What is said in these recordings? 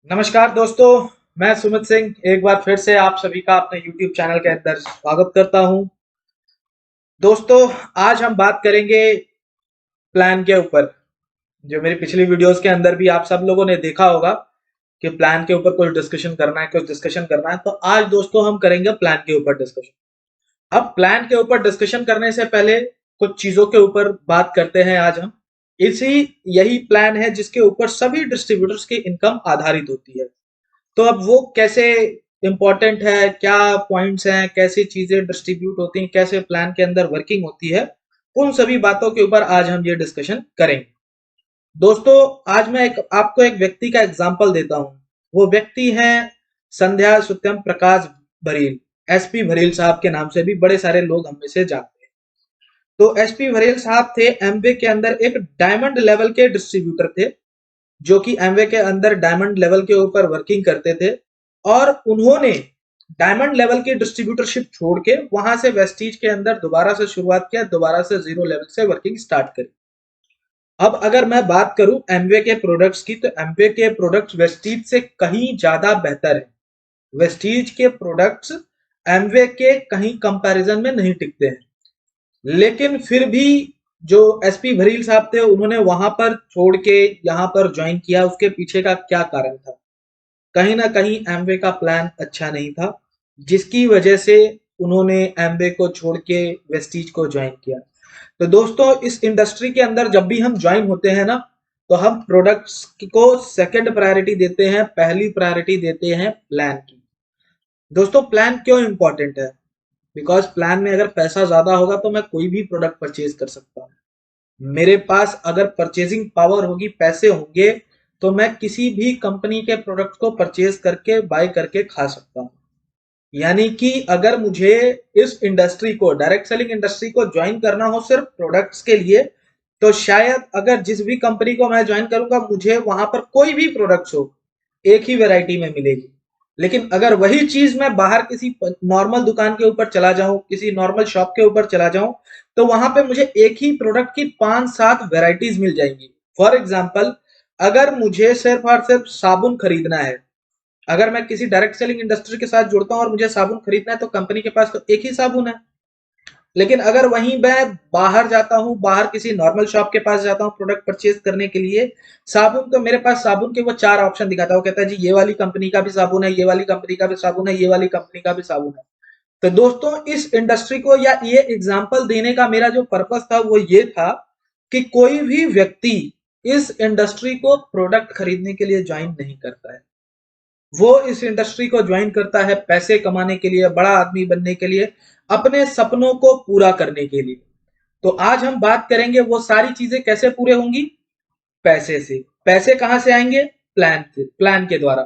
नमस्कार दोस्तों। मैं सुमित सिंह एक बार फिर से आप सभी का अपने YouTube चैनल के अंदर स्वागत करता हूं। दोस्तों, आज हम बात करेंगे प्लान के ऊपर। जो मेरी पिछली वीडियोस के अंदर भी आप सब लोगों ने देखा होगा कि प्लान के ऊपर कुछ डिस्कशन करना है, तो आज दोस्तों हम करेंगे प्लान के ऊपर डिस्कशन। अब प्लान के ऊपर डिस्कशन करने से पहले कुछ चीजों के ऊपर बात करते हैं आज हम। इसी यही प्लान है जिसके ऊपर सभी डिस्ट्रीब्यूटर्स की इनकम आधारित होती है। तो अब वो कैसे इंपॉर्टेंट है, क्या पॉइंट्स हैं, कैसी चीजें डिस्ट्रीब्यूट होती हैं, कैसे प्लान के अंदर वर्किंग होती है, उन सभी बातों के ऊपर आज हम ये डिस्कशन करेंगे। दोस्तों, आज मैं आपको एक व्यक्ति का एग्जांपल देता हूं। वो व्यक्ति हैं संध्या सुत्यम प्रकाश भरील। एसपी भरील साहब के नाम से भी बड़े सारे लोग हम में से जानते हैं। तो एसपी भरील साहब थे एमवे के अंदर एक डायमंड लेवल के डिस्ट्रीब्यूटर थे, जो कि एमवे के अंदर डायमंड लेवल के ऊपर वर्किंग करते थे। और उन्होंने डायमंड लेवल की डिस्ट्रीब्यूटरशिप छोड़ के वहां से वेस्टीज के अंदर दोबारा से शुरुआत किया, दोबारा से जीरो लेवल से वर्किंग स्टार्ट करी। अब अगर मैं बात करूं एमवे के प्रोडक्ट्स की, तो एमवे के प्रोडक्ट्स वेस्टीज से कहीं ज्यादा बेहतर है। वेस्टीज के प्रोडक्ट्स एमवे के कहीं कंपैरिजन में नहीं टिकते हैं। लेकिन फिर भी जो एसपी भरील साहब थे, उन्होंने वहां पर छोड़ के यहाँ पर ज्वाइन किया। उसके पीछे का क्या कारण था? कहीं ना कहीं एमवे का प्लान अच्छा नहीं था, जिसकी वजह से उन्होंने एमवे को छोड़ के वेस्टीज को ज्वाइन किया। तो दोस्तों, इस इंडस्ट्री के अंदर जब भी हम ज्वाइन होते हैं ना, तो हम प्रोडक्ट्स को सेकंड प्रायोरिटी देते हैं, पहली प्रायोरिटी देते हैं प्लान की। दोस्तों, प्लान क्यों इंपॉर्टेंट है? बिकॉज प्लान में अगर पैसा ज्यादा होगा तो मैं कोई भी प्रोडक्ट परचेज कर सकता हूँ। मेरे पास अगर परचेजिंग पावर होगी, पैसे होंगे, तो मैं किसी भी कंपनी के प्रोडक्ट को परचेज करके बाय करके खा सकता हूँ। यानी कि अगर मुझे इस इंडस्ट्री को, डायरेक्ट सेलिंग इंडस्ट्री को ज्वाइन करना हो सिर्फ प्रोडक्ट्स के लिए, तो शायद अगर जिस भी कंपनी को मैं ज्वाइन करूंगा, मुझे वहां पर कोई भी प्रोडक्ट्स हो, एक ही वैरायटी में मिलेगी। लेकिन अगर वही चीज मैं बाहर किसी नॉर्मल दुकान के ऊपर चला जाऊं, किसी नॉर्मल शॉप के ऊपर चला जाऊं, तो वहां पे मुझे एक ही प्रोडक्ट की 5-7 वैरायटीज मिल जाएंगी। फॉर एग्जाम्पल, अगर मुझे सिर्फ और सिर्फ साबुन खरीदना है, अगर मैं किसी डायरेक्ट सेलिंग इंडस्ट्री के साथ जुड़ता हूं और मुझे साबुन खरीदना है, तो कंपनी के पास तो एक ही साबुन है। लेकिन अगर वहीं मैं बाहर जाता हूँ, बाहर किसी नॉर्मल शॉप के पास जाता हूँ प्रोडक्ट परचेज करने के लिए साबुन, तो मेरे पास साबुन के वो 4 ऑप्शन दिखाता है। वो कहता है जी ये वाली कंपनी का भी साबुन है, ये वाली कंपनी का भी साबुन है, ये वाली कंपनी का भी साबुन है। तो दोस्तों, इस इंडस्ट्री को या ये एग्जाम्पल देने का मेरा जो पर्पस था वो ये था कि कोई भी व्यक्ति इस इंडस्ट्री को प्रोडक्ट खरीदने के लिए ज्वाइन नहीं करता है। वो इस इंडस्ट्री को ज्वाइन करता है पैसे कमाने के लिए, बड़ा आदमी बनने के लिए, अपने सपनों को पूरा करने के लिए। तो आज हम बात करेंगे वो सारी चीजें कैसे पूरे होंगी। पैसे से। पैसे कहां से आएंगे? प्लान से, प्लान के द्वारा।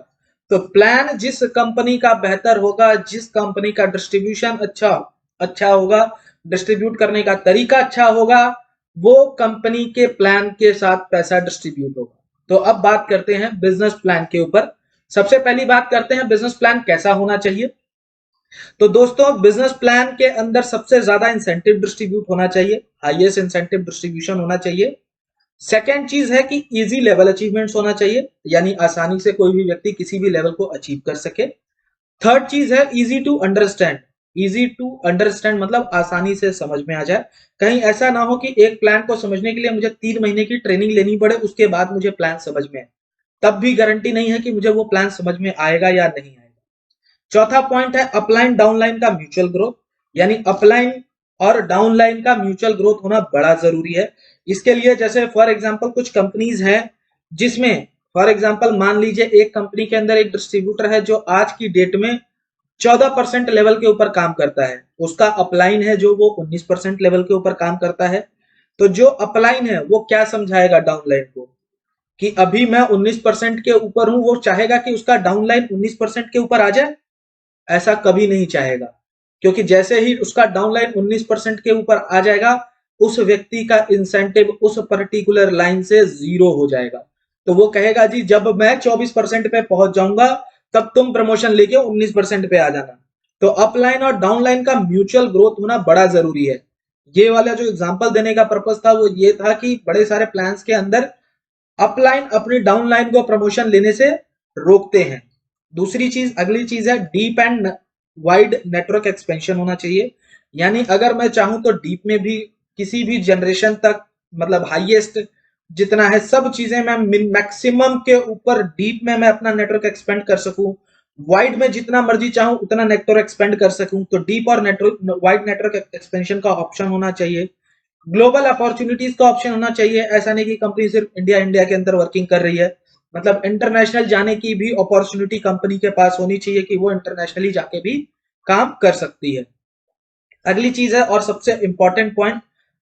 तो प्लान जिस कंपनी का बेहतर होगा, जिस कंपनी का डिस्ट्रीब्यूशन अच्छा अच्छा होगा, डिस्ट्रीब्यूट करने का तरीका अच्छा होगा, वो कंपनी के प्लान के साथ पैसा डिस्ट्रीब्यूट होगा। तो अब बात करते हैं बिजनेस प्लान के ऊपर। सबसे पहली बात करते हैं बिजनेस प्लान कैसा होना चाहिए। तो दोस्तों, बिजनेस प्लान के अंदर सबसे ज्यादा इंसेंटिव डिस्ट्रीब्यूट होना चाहिए, हाईएस्ट इंसेंटिव डिस्ट्रीब्यूशन होना चाहिए। सेकेंड चीज है कि इजी लेवल अचीवमेंट्स होना चाहिए, यानी आसानी से कोई भी व्यक्ति किसी भी लेवल को अचीव कर सके। थर्ड चीज है easy to understand. Easy to understand मतलब आसानी से समझ में आ जाए। कहीं ऐसा ना हो कि एक प्लान को समझने के लिए मुझे 3 महीने की ट्रेनिंग लेनी पड़े, उसके बाद मुझे प्लान समझ में आए। तब भी गारंटी नहीं है कि मुझे वो प्लान समझ में आएगा या नहीं आएगा। चौथा पॉइंट है अपलाइन डाउनलाइन का म्यूचुअल ग्रोथ, यानी अपलाइन और डाउनलाइन का म्यूचुअल ग्रोथ होना बड़ा जरूरी है। इसके लिए जैसे फॉर एग्जांपल कुछ कंपनीज हैं जिसमें, फॉर एग्जांपल मान लीजिए एक कंपनी के अंदर एक डिस्ट्रीब्यूटर है जो आज की डेट में 14% लेवल के ऊपर काम करता है, उसका अपलाइन है जो वो 19% लेवल के ऊपर काम करता है। तो जो अपलाइन है वो क्या समझाएगा डाउनलाइन को कि अभी मैं 19% के ऊपर हूं, वो चाहेगा कि उसका डाउनलाइन 19% के ऊपर आ जाए? ऐसा कभी नहीं चाहेगा, क्योंकि जैसे ही उसका डाउनलाइन 19% के ऊपर आ जाएगा, उस व्यक्ति का इंसेंटिव उस पर्टिकुलर लाइन से जीरो हो जाएगा। तो वो कहेगा जी जब मैं 24% पे पहुंच जाऊंगा, तब तुम प्रमोशन लेके 19% पे आ जाना। तो अपलाइन और डाउनलाइन का म्यूचुअल ग्रोथ होना बड़ा जरूरी है। ये वाला जो एग्जांपल देने का पर्पस था वो ये था कि बड़े सारे प्लान्स के अंदर अपलाइन अपनी डाउनलाइन को प्रमोशन लेने से रोकते हैं। दूसरी चीज, अगली चीज है deep and wide network expansion होना चाहिए। यानी अगर मैं चाहूं तो डीप में भी किसी भी जनरेशन तक, मतलब हाईएस्ट जितना है सब चीजें मैं मैक्सिमम के ऊपर डीप में मैं अपना नेटवर्क एक्सपेंड कर सकूं। वाइड में जितना मर्जी चाहूं उतना नेटवर्क एक्सपेंड कर सकूं, तो डीप और नेटवर्क वाइड नेटवर्क एक्सपेंशन का ऑप्शन होना चाहिए। ग्लोबल अपॉर्चुनिटीज का ऑप्शन होना चाहिए। ऐसा नहीं कि कंपनी सिर्फ इंडिया के अंदर वर्किंग कर रही है, मतलब इंटरनेशनल जाने की भी अपॉर्चुनिटी कंपनी के पास होनी चाहिए कि वो इंटरनेशनली जाके भी काम कर सकती है। अगली चीज है और सबसे important point,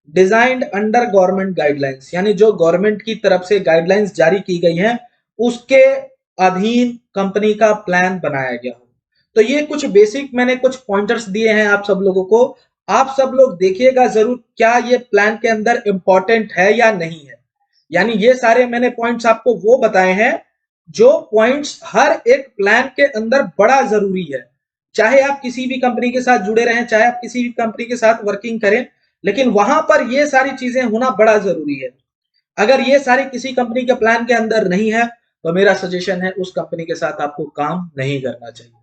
designed under government guidelines, यानी जो गवर्नमेंट की तरफ से गाइडलाइंस जारी की गई हैं उसके अधीन कंपनी का प्लान बनाया गया हो। तो ये कुछ बेसिक मैंने कुछ पॉइंटर्स दिए हैं आप सब लोगों को। आप सब लोग देखिएगा जरूर क्या ये प्लान के अंदर इंपॉर्टेंट है या नहीं है। यानी ये सारे मैंने पॉइंट्स आपको वो बताए हैं जो पॉइंट्स हर एक प्लान के अंदर बड़ा जरूरी है। चाहे आप किसी भी कंपनी के साथ जुड़े रहें, चाहे आप किसी भी कंपनी के साथ वर्किंग करें, लेकिन वहां पर ये सारी चीजें होना बड़ा जरूरी है। अगर ये सारी किसी कंपनी के प्लान के अंदर नहीं है तो मेरा सजेशन है उस कंपनी के साथ आपको काम नहीं करना चाहिए।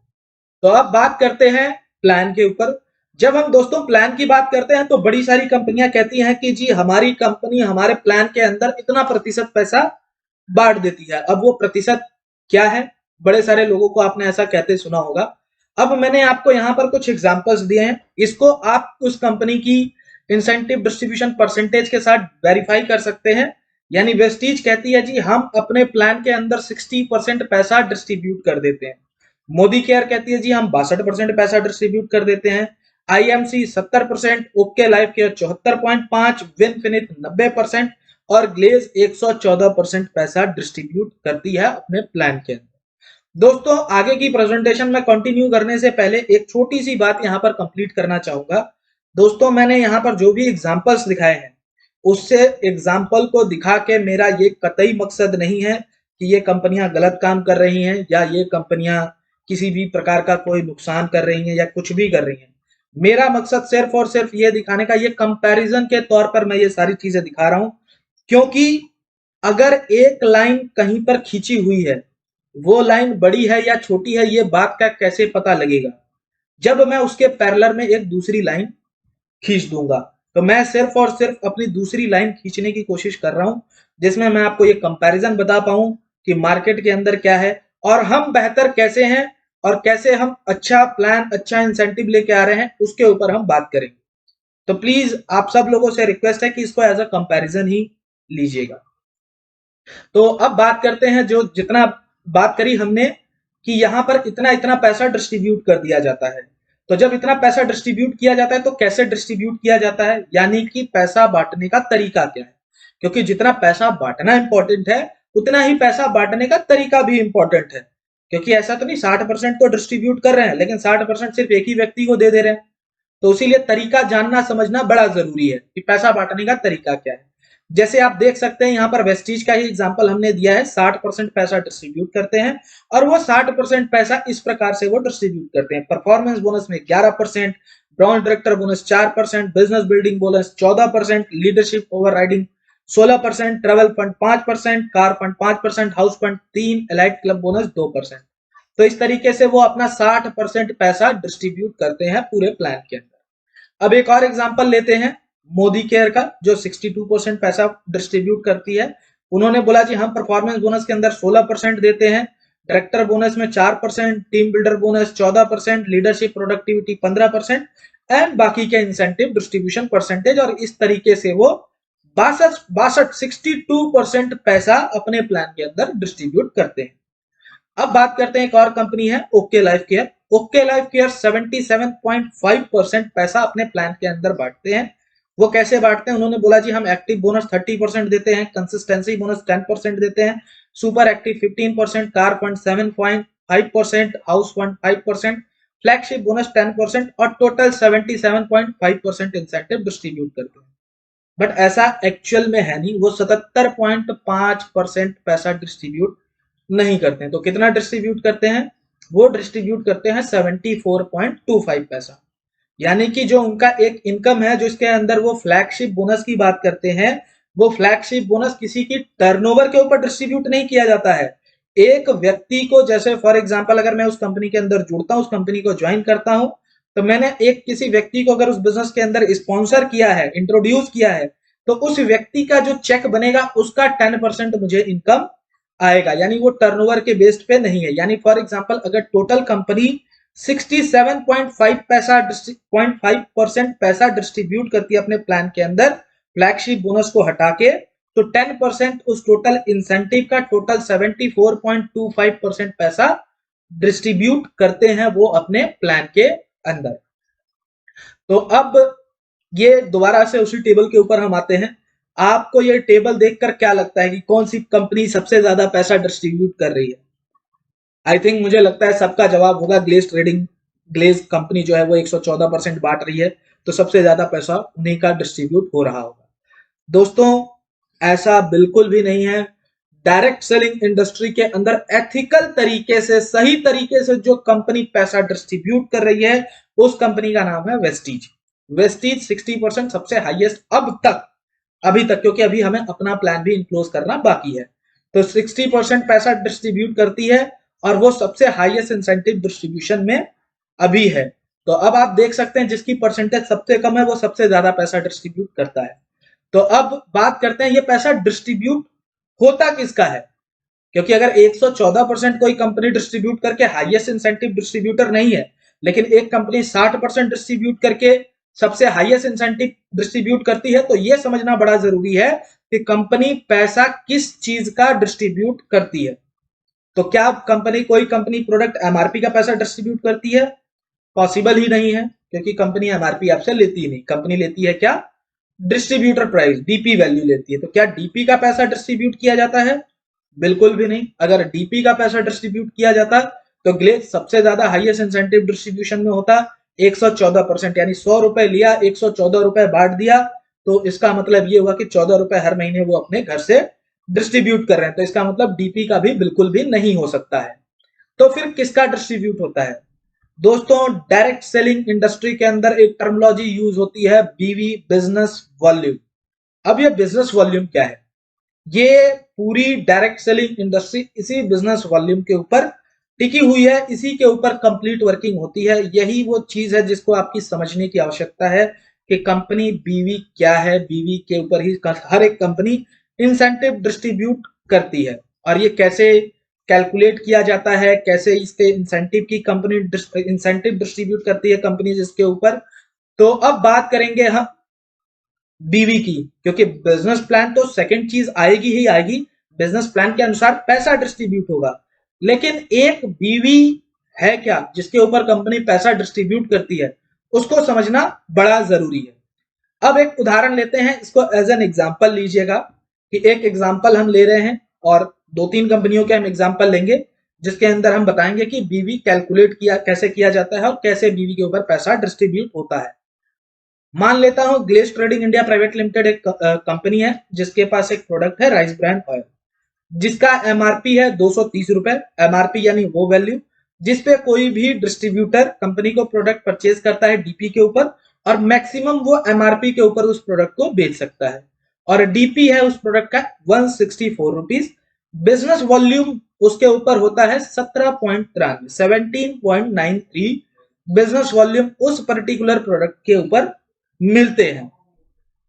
तो अब बात करते हैं प्लान के ऊपर। जब हम दोस्तों प्लान की बात करते हैं तो बड़ी सारी कंपनियां कहती हैं कि जी हमारी कंपनी हमारे प्लान के अंदर इतना प्रतिशत पैसा बांट देती है। अब वो प्रतिशत क्या है, बड़े सारे लोगों को आपने ऐसा कहते सुना होगा। अब मैंने आपको यहाँ पर कुछ एग्जांपल्स दिए हैं, इसको आप उस कंपनी की इंसेंटिव डिस्ट्रीब्यूशन परसेंटेज के साथ वेरीफाई कर सकते हैं। यानी वेस्टीज कहती है जी हम अपने प्लान के अंदर 60% पैसा डिस्ट्रीब्यूट कर देते हैं। मोदी केयर कहती है जी हम 62% पैसा डिस्ट्रीब्यूट कर देते हैं। आईएमसी 70%, ओके लाइफ केयर 74.5, विनफिनिट 90% और ग्लेज 114% पैसा डिस्ट्रीब्यूट करती है अपने प्लान के अंदर। दोस्तों आगे की प्रेजेंटेशन में कंटिन्यू करने से पहले एक छोटी सी बात यहां पर कंप्लीट करना चाहूंगा। दोस्तों मैंने यहां पर जो भी एग्जांपल्स दिखाए हैं उससे एग्जाम्पल को दिखा के मेरा ये कतई मकसद नहीं है कि ये कंपनियां गलत काम कर रही हैं या ये कंपनियां किसी भी प्रकार का कोई नुकसान कर रही हैं या कुछ भी कर रही हैं। मेरा मकसद सिर्फ और सिर्फ ये दिखाने का, ये कंपैरिजन के तौर पर मैं ये सारी चीजें दिखा रहा हूं। क्योंकि अगर एक लाइन कहीं पर खींची हुई है, वो लाइन बड़ी है या छोटी है ये बात का कैसे पता लगेगा, जब मैं उसके पैरेलल में एक दूसरी लाइन खींच दूंगा। तो मैं सिर्फ और सिर्फ अपनी दूसरी लाइन खींचने की कोशिश कर रहा हूं जिसमें मैं आपको ये कंपैरिजन बता पाऊं कि मार्केट के अंदर क्या है और हम बेहतर कैसे हैं और कैसे हम अच्छा प्लान, अच्छा इंसेंटिव लेके आ रहे हैं, उसके ऊपर हम बात करेंगे। तो प्लीज आप सब लोगों से रिक्वेस्ट है कि इसको एज अ कंपैरिजन ही लीजिएगा। तो अब बात करते हैं, जो जितना बात करी हमने कि यहां पर इतना इतना पैसा डिस्ट्रीब्यूट कर दिया जाता है। तो जब इतना पैसा डिस्ट्रीब्यूट किया जाता है तो कैसे डिस्ट्रीब्यूट किया जाता है, यानी कि पैसा बांटने का तरीका क्या है। क्योंकि जितना पैसा बांटना इंपॉर्टेंट है उतना ही पैसा बांटने का तरीका भी इंपॉर्टेंट है। क्योंकि ऐसा तो नहीं 60% तो डिस्ट्रीब्यूट कर रहे हैं लेकिन 60% सिर्फ एक ही व्यक्ति को दे दे रहे हैं। तो इसीलिए तरीका जानना समझना बड़ा जरूरी है कि पैसा बांटने का तरीका क्या है। जैसे आप देख सकते हैं यहाँ पर वेस्टीज का ही एग्जांपल हमने दिया है, 60% पैसा डिस्ट्रीब्यूट करते हैं और वो 60% पैसा इस प्रकार से वो डिस्ट्रीब्यूट करते हैं। परफॉर्मेंस बोनस में 11%, brown director bonus 4%, business building bonus 14%, leadership overriding 16%, travel fund 5%, car fund 5%, house fund 3%, elite club bonus 2%। तो इस तरीके से वो अपना 60% पैसा डिस्ट्रीब्यूट करते हैं पूरे प्लान के अंदर। अब एक और एग्जांपल लेते हैं मोदी केयर का, जो 62% पैसा डिस्ट्रीब्यूट करती है। उन्होंने बोला जी हम परफॉर्मेंस बोनस के अंदर 16% देते हैं, डायरेक्टर बोनस में 4%, team builder bonus 14%, leadership productivity 15% and बाकी के इंसेंटिव डिस्ट्रीब्यूशन परसेंटेज। और इस तरीके से वो 62% पैसा अपने प्लान के अंदर डिस्ट्रीब्यूट करते हैं। अब बात करते हैं एक और कंपनी है okay life care. Okay life care 77.5% पैसा अपने प्लान के अंदर बांटते हैं। वो कैसे बांटते हैं, उन्होंने बोला जी हम एक्टिव बोनस 30% देते हैं, कंसिस्टेंसी बोनस 10% देते हैं, super active 15%, car fund 7.5%, house fund 5%, flagship bonus 10% और टोटल 77.5% इंसेंटिव डिस्ट्रीब्यूट करते हैं। बट ऐसा एक्चुअल में है नहीं, वो 77.5% पैसा डिस्ट्रीब्यूट नहीं करते हैं। तो कितना डिस्ट्रीब्यूट करते हैं, वो डिस्ट्रीब्यूट करते हैं 74.25 पैसा। यानी कि जो उनका एक इनकम है जो इसके अंदर वो फ्लैगशिप बोनस की बात करते हैं, वो फ्लैगशिप बोनस किसी की टर्नओवर के ऊपर डिस्ट्रीब्यूट नहीं किया जाता है, एक व्यक्ति को, जैसे फॉर एग्जांपल अगर मैं उस कंपनी के अंदर जुड़ता हूं, उस कंपनी को ज्वाइन करता हूं, तो मैंने एक किसी व्यक्ति को अगर उस बिजनेस के अंदर स्पॉन्सर किया है, इंट्रोड्यूस किया है, तो उस व्यक्ति का जो चेक बनेगा उसका 10% मुझे इनकम आएगा, यानी वो टर्नओवर के बेस्ड पे नहीं है। यानी फॉर एग्जांपल अगर टोटल कंपनी 67.5% पैसा डिस्ट्रीब्यूट करती है अपने प्लान के अंदर, फ्लैगशिप बोनस को हटा के, तो 10% उस टोटल इंसेंटिव का, टोटल 74.25% पैसा डिस्ट्रीब्यूट करते हैं वो अपने प्लान के अंदर। तो अब ये दोबारा से उसी टेबल के ऊपर हम आते हैं। आपको ये टेबल देखकर क्या लगता है कि कौन सी कंपनी सबसे ज्यादा पैसा डिस्ट्रीब्यूट कर रही है? आई थिंक मुझे लगता है सबका जवाब होगा ग्लेज ट्रेडिंग। ग्लेज कंपनी जो है वो 114% बांट रही है, तो सबसे ज्यादा पैसा उन्हीं का डिस्ट्रीब्यूट हो रहा होगा। दोस्तों, ऐसा बिल्कुल भी नहीं है। डायरेक्ट सेलिंग इंडस्ट्री के अंदर एथिकल तरीके से, सही तरीके से जो कंपनी पैसा डिस्ट्रीब्यूट कर रही है, उस कंपनी का नाम है वेस्टीज। वेस्टीज 60% सबसे हाईएस्ट अब तक, अभी तक, क्योंकि अभी हमें अपना प्लान भी इनक्लोज करना बाकी है। तो 60% पैसा डिस्ट्रीब्यूट करती है और वो सबसे हाईएस्ट इंसेंटिव डिस्ट्रीब्यूशन में अभी है। तो अब आप देख सकते हैं जिसकी परसेंटेज सबसे कम है वो सबसे ज्यादा पैसा डिस्ट्रीब्यूट करता है। तो अब बात करते हैं ये पैसा डिस्ट्रीब्यूट होता किसका है, क्योंकि अगर 114% कोई कंपनी डिस्ट्रीब्यूट करके हाईएस्ट इंसेंटिव डिस्ट्रीब्यूटर नहीं है, लेकिन एक कंपनी 60% डिस्ट्रीब्यूट करके सबसे हाईएस्ट इंसेंटिव डिस्ट्रीब्यूट करती है, तो यह समझना बड़ा जरूरी है कि कंपनी पैसा किस चीज का डिस्ट्रीब्यूट करती है। तो क्या कंपनी, कोई कंपनी प्रोडक्ट एमआरपी का पैसा डिस्ट्रीब्यूट करती है? पॉसिबल ही नहीं है, क्योंकि कंपनी एमआरपी आपसे लेती ही नहीं। कंपनी लेती है क्या? डिस्ट्रीब्यूटर प्राइस, डीपी वैल्यू लेती है। तो क्या डीपी का पैसा डिस्ट्रीब्यूट किया जाता है? बिल्कुल भी नहीं। अगर डीपी का पैसा डिस्ट्रीब्यूट किया जाता तो ग्लेज सबसे ज्यादा हाईएस्ट इंसेंटिव डिस्ट्रीब्यूशन में होता 114%, यानी 100 रुपए लिया, 114 रुपए बांट दिया, तो इसका मतलब ये हुआ कि 14 रुपए हर महीने वो अपने घर से डिस्ट्रीब्यूट कर रहे हैं। तो इसका मतलब डीपी का भी बिल्कुल भी नहीं हो सकता है। तो फिर किसका डिस्ट्रीब्यूट होता है? दोस्तों, डायरेक्ट सेलिंग इंडस्ट्री के अंदर एक टर्मिनोलॉजी यूज होती है, बीवी, बिजनेस वॉल्यूम। अब ये बिजनेस वॉल्यूम क्या है? ये पूरी डायरेक्ट सेलिंग इंडस्ट्री इसी बिजनेस वॉल्यूम के ऊपर टिकी हुई है, इसी के ऊपर कंप्लीट वर्किंग होती है। यही वो चीज है जिसको आपकी समझने की आवश्यकता है कि कंपनी बीवी क्या है। बीवी के ऊपर ही हर एक कंपनी इंसेंटिव डिस्ट्रीब्यूट करती है, और ये कैसे कैलकुलेट किया जाता है, कैसे इसके इंसेंटिव की कंपनी इंसेंटिव डिस्ट्रीब्यूट करती है कंपनी जिसके ऊपर। तो अब बात करेंगे हम बीवी की, क्योंकि बिजनेस प्लान तो सेकंड चीज आएगी ही आएगी, बिजनेस प्लान के अनुसार पैसा डिस्ट्रीब्यूट होगा, लेकिन एक बीवी है क्या जिसके ऊपर कंपनी पैसा डिस्ट्रीब्यूट करती है, उसको समझना बड़ा जरूरी है। अब एक उदाहरण लेते हैं, इसको एज एन एग्जांपल लीजिएगा, कि एक एग्जांपल हम ले रहे हैं और दो तीन कंपनियों के हम एग्जांपल लेंगे, जिसके अंदर हम बताएंगे कि बीवी कैलकुलेट किया कैसे किया जाता है और कैसे बीवी के ऊपर पैसा डिस्ट्रीब्यूट होता है। मान लेता हूं glaze trading India private limited एक कंपनी है जिसके पास एक प्रोडक्ट है राइस ब्रांड ऑयल, जिसका एमआरपी है 230 रुपए। एमआरपी यानी वो वैल्यू जिसपे कोई भी डिस्ट्रीब्यूटर कंपनी को प्रोडक्ट परचेज करता है डीपी के ऊपर, और मैक्सिमम वो एमआरपी के ऊपर उस प्रोडक्ट को बेच सकता है, और डीपी है उस प्रोडक्ट का 164 रुपीज। बिजनेस वॉल्यूम उसके ऊपर होता है 17.93 बिजनेस वॉल्यूम उस पर्टिकुलर प्रोडक्ट के ऊपर मिलते हैं।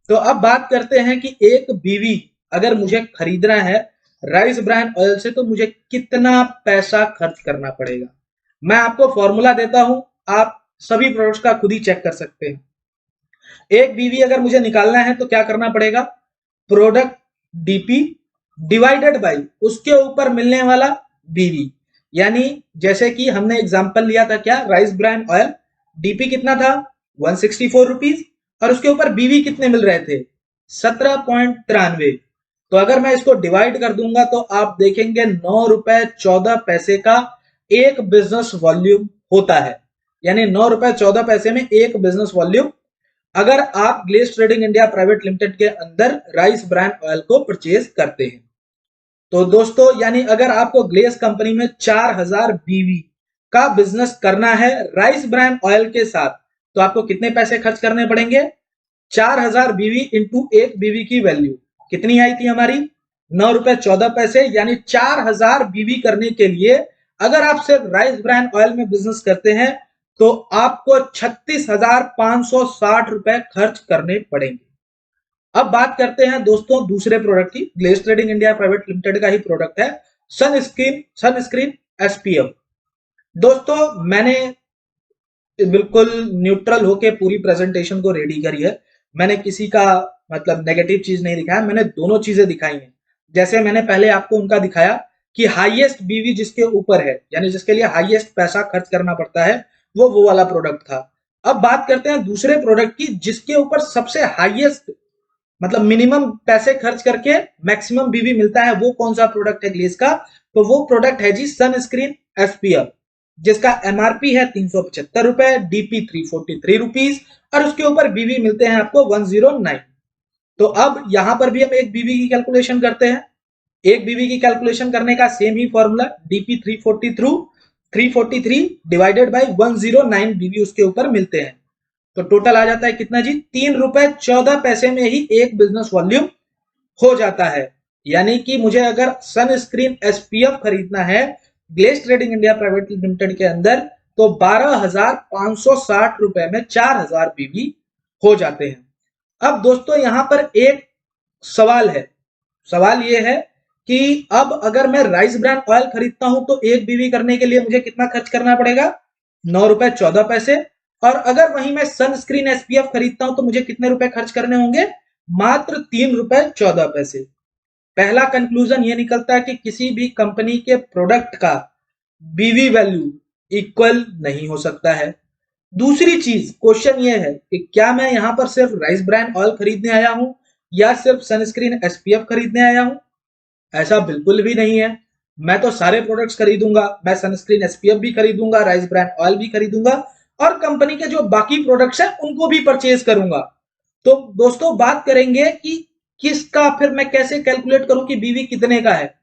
तो अब बात करते हैं कि एक बीवी अगर मुझे खरीदना है राइस ब्रांड ऑयल से, तो मुझे कितना पैसा खर्च करना पड़ेगा। मैं आपको फॉर्मूला देता हूं, आप सभी प्रोडक्ट्स का खुद ही चेक कर सकते हैं। एक बीवी अगर मुझे निकालना है तो क्या करना पड़ेगा? प्रोडक्ट डीपी डिवाइडेड बाई उसके ऊपर मिलने वाला बीवी। यानी जैसे कि हमने एग्जांपल लिया था क्या, राइस ब्रांड ऑयल, डीपी कितना था 164 रुपीज, और उसके ऊपर बीवी कितने मिल रहे थे 17.93। तो अगर मैं इसको डिवाइड कर दूंगा तो आप देखेंगे 9 रुपए 14 पैसे का एक बिजनेस वॉल्यूम होता है। यानी 9 रुपए 14 पैसे में एक बिजनेस वॉल्यूम, अगर आप glaze trading India private limited के अंदर राइस ब्रांड ऑयल को परचेज करते हैं। तो दोस्तों, यानी अगर आपको ग्लेज कंपनी में 4000 बीवी का बिजनेस करना है राइस ब्रांड ऑयल के साथ, तो आपको कितने पैसे खर्च करने पड़ेंगे? 4000 बीवी इंटू एक बीवी की वैल्यू कितनी आई थी हमारी? ₹9.14, यानी 4000 बीवी करने के लिए अगर आप सिर्फ राइस ब्रान ऑयल में बिजनेस करते हैं तो आपको 36,560 रुपए खर्च करने पड़ेंगे। अब बात करते हैं दोस्तों दूसरे प्रोडक्ट की। Glaze trading India private limited का ही प्रोडक्ट है सनस्क्रीन एसपीएफ। दोस्तों मैंने बिल्कुल न्यूट्रल होके पूरी प्रेजेंटेशन को रेडी करी है। मैंने किसी का मतलब नेगेटिव चीज नहीं दिखाया, मैंने दोनों चीजें दिखाई हैं। जैसे मैंने पहले आपको उनका दिखाया कि हाईएस्ट बीवी जिसके ऊपर है, यानी जिसके लिए हाईएस्ट पैसा खर्च करना पड़ता है, वो वाला प्रोडक्ट था। अब बात करते हैं दूसरे प्रोडक्ट की जिसके ऊपर सबसे हाईएस्ट मतलब मिनिमम पैसे खर्च करके मैक्सिमम बीवी मिलता है। वो कौन सा प्रोडक्ट है ग्लेज का? तो वो प्रोडक्ट है जी सनस्क्रीन एसपीएफ, जिसका एमआरपी है 375 रुपए, डीपी 343 रुपीज, और उसके ऊपर बीवी मिलते हैं आपको 109। तो अब यहां पर भी हम एक बीवी की कैलकुलेशन करते हैं। एक बीवी की कैलकुलेशन करने का same he formula, DP 343 divided by 109 बीवी उसके ऊपर मिलते हैं। तो टोटल आ जाता है कितना जी? ₹3.14 में ही एक बिजनेस वॉल्यूम हो जाता है। यानी कि मुझे अगर सनस्क्रीन एसपीएफ खरीदना है glaze trading India private limited के अंदर तो 12,560 रुपए में 4000 बीवी हो जाते हैं। अब दोस्तों यहां पर एक सवाल है। सवाल यह है कि अब अगर मैं राइस ब्रान ऑयल खरीदता हूं तो एक बीवी करने के लिए मुझे कितना खर्च करना पड़ेगा? ₹9.14। और अगर वहीं मैं सनस्क्रीन एसपीएफ खरीदता हूं तो मुझे कितने रुपए खर्च करने होंगे? मात्र ₹3.14। पहला कंक्लूजन ये निकलता है कि किसी भी कंपनी के प्रोडक्ट का बीवी वैल्यू इक्वल नहीं हो सकता है। दूसरी चीज क्वेश्चन ये है कि क्या मैं यहां पर सिर्फ राइस ब्रान ऑयल खरीदने आया हूं या सिर्फ सनस्क्रीन एसपीएफ खरीदने आया हूं? ऐसा बिल्कुल भी नहीं है। मैं तो सारे प्रोडक्ट्स खरीदूंगा। मैं सनस्क्रीन एसपीएफ भी खरीदूंगा, राइस ब्रान ऑयल भी खरीदूंगा, और कंपनी के जो बाकी प्रोडक्ट्स हैं उनको भी परचेज करूंगा। तो दोस्तों बात करेंगे कि किसका फिर मैं कैसे कैलकुलेट करूं कि बीवी कितने का है।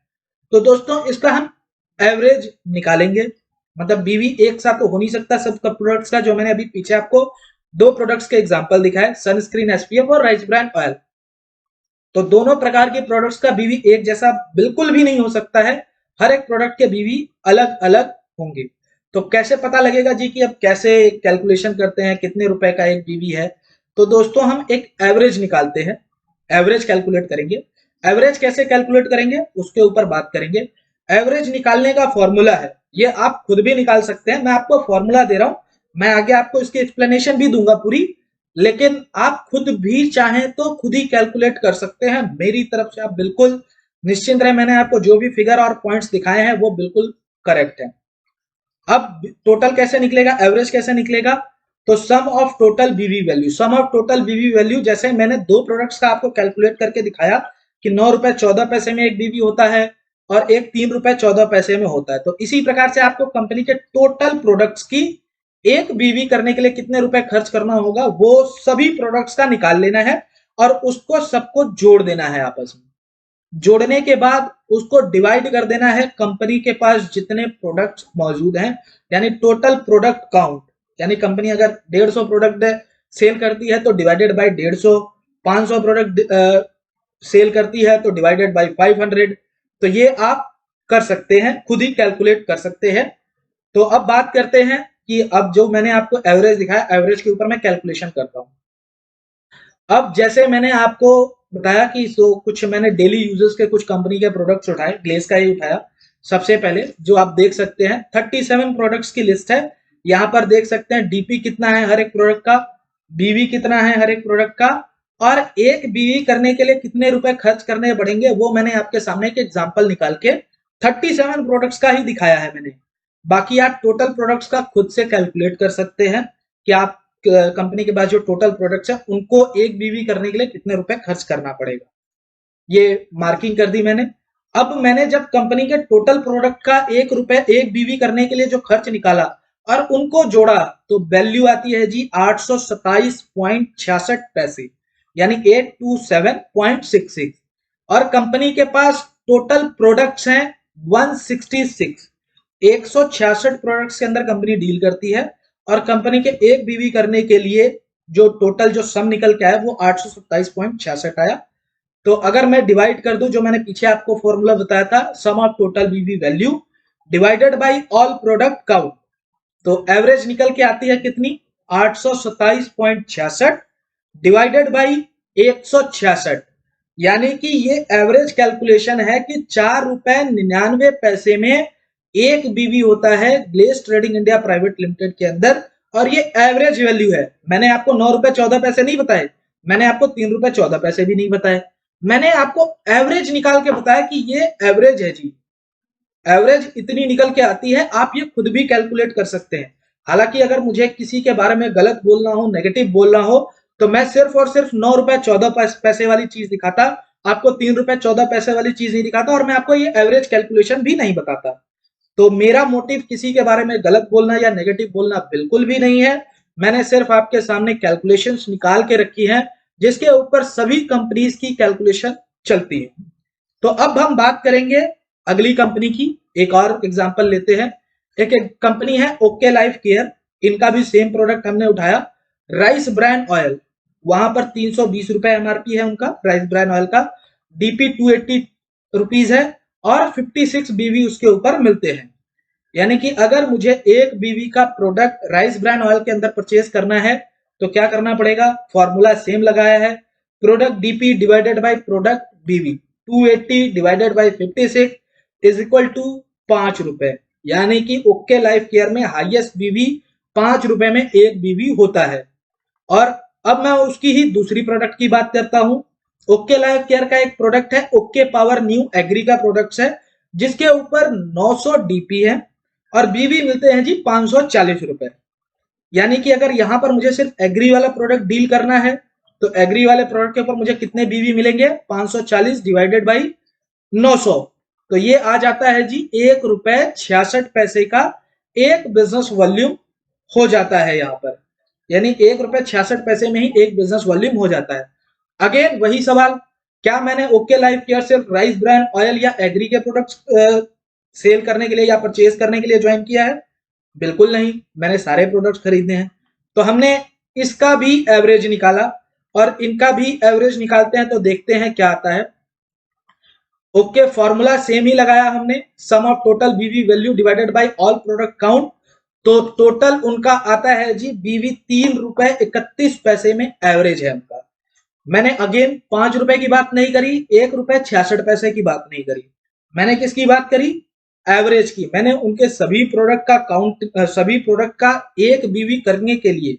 तो दोस्तों इसका हम एवरेज निकालेंगे। मतलब बीवी एक साथ तो हो नहीं सकता सब प्रोडक्ट्स का। जो मैंने अभी पीछे आपको दो प्रोडक्ट्स के एग्जांपल दिखाए, सनस्क्रीन एसपीएफ और राइस ब्रान ऑयल, तो दोनों प्रकार के प्रोडक्ट्स का बीवी एक जैसा बिल्कुल भी नहीं हो सकता है। हर एक प्रोडक्ट के बीवी अलग अलग होंगे। तो कैसे पता लगेगा जी कि अब कैसे कैलकुलेशन करते हैं कितने रुपए का एक बीवी है? तो दोस्तों हम एक एवरेज निकालते हैं, एवरेज कैलकुलेट करेंगे। एवरेज कैसे कैलकुलेट करेंगे उसके ऊपर बात करेंगे। एवरेज निकालने का फॉर्मूला है, ये आप खुद भी निकाल सकते हैं। मैं आपको फॉर्मूला दे रहा हूं, मैं आगे आपको इसकी एक्सप्लेनेशन भी दूंगा पूरी, लेकिन आप खुद भी चाहें तो खुद ही कैलकुलेट कर सकते हैं। मेरी तरफ से आप बिल्कुल निश्चिंत रहे, मैंने आपको जो भी फिगर और पॉइंट्स दिखाए हैं वो बिल्कुल करेक्ट है। अब टोटल कैसे निकलेगा, एवरेज कैसे निकलेगा? तो सम ऑफ टोटल बीवी वैल्यू, सम ऑफ टोटल बीवी वैल्यू, जैसे मैंने दो प्रोडक्ट्स का आपको कैलकुलेट करके दिखाया कि ₹9.14 में एक बीवी होता है और एक ₹3.14 में होता है। तो इसी प्रकार से आपको कंपनी के टोटल प्रोडक्ट्स की एक बीवी करने के लिए कितने रुपए खर्च करना होगा वो सभी प्रोडक्ट्स का निकाल लेना है और उसको सबको जोड़ देना है आपस में। जोड़ने के बाद उसको डिवाइड कर देना है कंपनी के पास जितने प्रोडक्ट्स मौजूद हैं, यानी टोटल प्रोडक्ट काउंट। यानी कंपनी अगर 150 प्रोडक्ट सेल करती है तो डिवाइडेड बाय 150, 500 प्रोडक्ट सेल करती है तो डिवाइडेड बाय 500। तो ये आप कर सकते हैं, खुद ही कैलकुलेट कर सकते हैं। तो अब बात करते हैं कि अब जो मैंने आपको एवरेज दिखाया, एवरेज के ऊपर मैं कैलकुलेशन करता हूं। अब जैसे मैंने आपको बताया कि कुछ मैंने डेली यूजर्स के कुछ कंपनी के प्रोडक्ट्स उठाए, ग्लेज का ही उठाया। सबसे पहले जो आप देख सकते हैं 37 प्रोडक्ट्स की लिस्ट है। यहां पर देख सकते हैं डीपी कितना है हर एक प्रोडक्ट का, बीवी कितना है हर एक प्रोडक्ट का, और एक बीवी करने के लिए कितने रुपए खर्च करने पड़ेंगे वो मैंने आपके सामने एक एग्जाम्पल निकाल के 37 प्रोडक्ट्स का ही दिखाया है मैंने। बाकी आप टोटल प्रोडक्ट्स का खुद से कैलकुलेट कर सकते हैं कि आप कंपनी के पास जो टोटल प्रोडक्ट्स है उनको एक बीवी करने के लिए कितने रुपए खर्च करना पड़ेगा। ये मार्किंग कर दी मैंने। अब मैंने जब कंपनी के टोटल प्रोडक्ट का एक बीवी करने के लिए जो खर्च निकाला और उनको जोड़ा तो वैल्यू आती है जी 827.66 यानी 827.66। और कंपनी के पास टोटल प्रोडक्ट्स हैं 166, 166 प्रोडक्ट्स के अंदर कंपनी डील करती है। और कंपनी के एक बीवी करने के लिए जो टोटल जो सम निकल के आया वो 827.66 आया। तो अगर मैं डिवाइड कर दूं, जो मैंने पीछे आपको फॉर्मूला बताया था, सम ऑफ टोटल बीवी value divided by all product count, तो एवरेज निकल के आती है कितनी, 827.66 डिवाइडेड बाई 166। यानी कि ये एवरेज कैलकुलेशन है कि 4 रुपए 99 पैसे में एक बीवी होता है glace trading India private limited के अंदर, और ये एवरेज वैल्यू है। मैंने आपको 9 रुपए 14 पैसे नहीं बताए, मैंने आपको 3 रुपए 14 पैसे भी नहीं बताए, मैंने आपको एवरेज निकाल के बताया कि ये एवरेज है जी। एवरेज इतनी निकल के आती है, आप ये खुद भी कैलकुलेट कर सकते हैं। हालांकि अगर मुझे किसी के बारे में गलत बोलना हो, नेगेटिव बोलना हो, तो मैं सिर्फ और सिर्फ 9 रुपए 14 पैसे वाली चीज दिखाता, आपको 3 रुपए 14 पैसे वाली चीज नहीं दिखाता, और मैं आपको ये एवरेज कैलकुलेशन भी नहीं बताता। तो मेरा मोटिव किसी के बारे में गलत बोलना या नेगेटिव बोलना बिल्कुल भी नहीं है। मैंने सिर्फ आपके सामने कैलकुलेशंस निकाल के रखी है, जिसके ऊपर सभी कंपनीज की कैलकुलेशन चलती है। तो अब हम बात करेंगे अगली कंपनी की। एक और एग्जांपल लेते हैं। एक कंपनी है ओके लाइफ केयर, इनका भी सेम प्रोडक्ट हमने उठाया, राइस ब्रांड ऑयल। वहां पर 320 रुपए एमआरपी है उनका राइस ब्रांड ऑयल का, डीपी 280 रुपीज है, और 56 बीवी उसके ऊपर मिलते हैं। यानी कि अगर मुझे एक बीवी का प्रोडक्ट राइस ब्रांड ऑयल के अंदर परचेज करना है, तो क्या करना पड़ेगा, फॉर्मूला सेम लगाया है, product DP divided by product BV, 280 divided by 56 is equal to 5 रुपए। यानी कि ओके लाइफ केयर में हाईएस्ट बीवी 5 रुपए में एक बीवी होता है। और अब मैं उसकी ही दूसरी प्रोडक्ट की बात करता हूं। ओके लाइफ केयर का एक प्रोडक्ट है ओके पावर न्यू एग्री का प्रोडक्ट है, जिसके ऊपर 900 डीपी है और बीवी मिलते हैं जी 540 रुपए। यानी कि अगर यहां पर मुझे सिर्फ एग्री वाला प्रोडक्ट डील करना है, तो एग्री वाले प्रोडक्ट के ऊपर मुझे कितने बीवी मिलेंगे, 540 डिवाइडेड बाई 900, तो ये आ जाता है जी 1 रुपए 66 पैसे का एक बिजनेस वॉल्यूम हो जाता है यहाँ पर। यानी 1 रुपए 66 पैसे में ही एक बिजनेस वॉल्यूम हो जाता है। अगेन वही सवाल, क्या मैंने ओके लाइफ केयर सिर्फ राइस ब्रांड ऑयल या एग्री के प्रोडक्ट्स सेल करने के लिए या परचेज करने के लिए ज्वाइन किया है? बिल्कुल नहीं, मैंने सारे प्रोडक्ट्स खरीदने हैं। तो हमने इसका भी एवरेज निकाला और इनका भी एवरेज निकालते हैं, तो देखते हैं क्या आता है। ओके, फॉर्मूला सेम ही लगाया हमने, सम ऑफ टोटल बीवी value divided by all product count, तो टोटल उनका आता है जी बीवी 3 रुपए 31 पैसे में एवरेज है उनका। मैंने अगेन 5 रुपए की बात नहीं करी, 1 रुपए 66 पैसे की बात नहीं करी, मैंने किसकी बात करी, एवरेज की। मैंने उनके सभी प्रोडक्ट का काउंट, सभी प्रोडक्ट का एक बीवी करने के लिए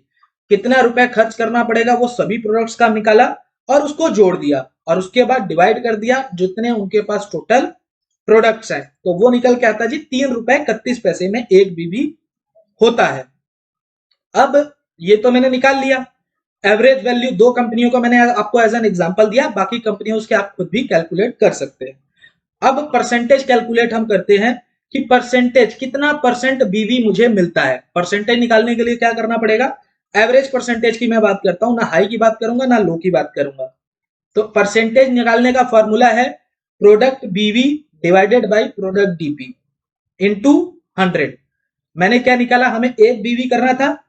कितना रुपए खर्च करना पड़ेगा वो सभी प्रोडक्ट्स का निकाला और उसको जोड़ दिया, और उसके बाद डिवाइड कर दिया जितने उनके पास टोटल प्रोडक्ट्स हैं, तो वो निकल के आता जी 3 रुपए 31 पैसे में एक बीवी होता है। अब ये तो मैंने निकाल लिया एवरेज वैल्यू, दो कंपनियों को मैंने आपको एज एन एग्जांपल दिया, बाकी कंपनियों उसके आप खुद भी कैलकुलेट कर सकते हैं। अब परसेंटेज कैलकुलेट हम करते हैं कि परसेंटेज कितना परसेंट बीवी मुझे मिलता है। परसेंटेज निकालने के लिए क्या करना पड़ेगा, एवरेज परसेंटेज की मैं बात करता हूं, ना हाई की बात करूंगा ना लो की बात करूंगा। तो परसेंटेज निकालने का फॉर्मूला है प्रोडक्ट बीवी divided by product DP into 100। मैंने क्या निकाला, हमें एक बीवी करना था,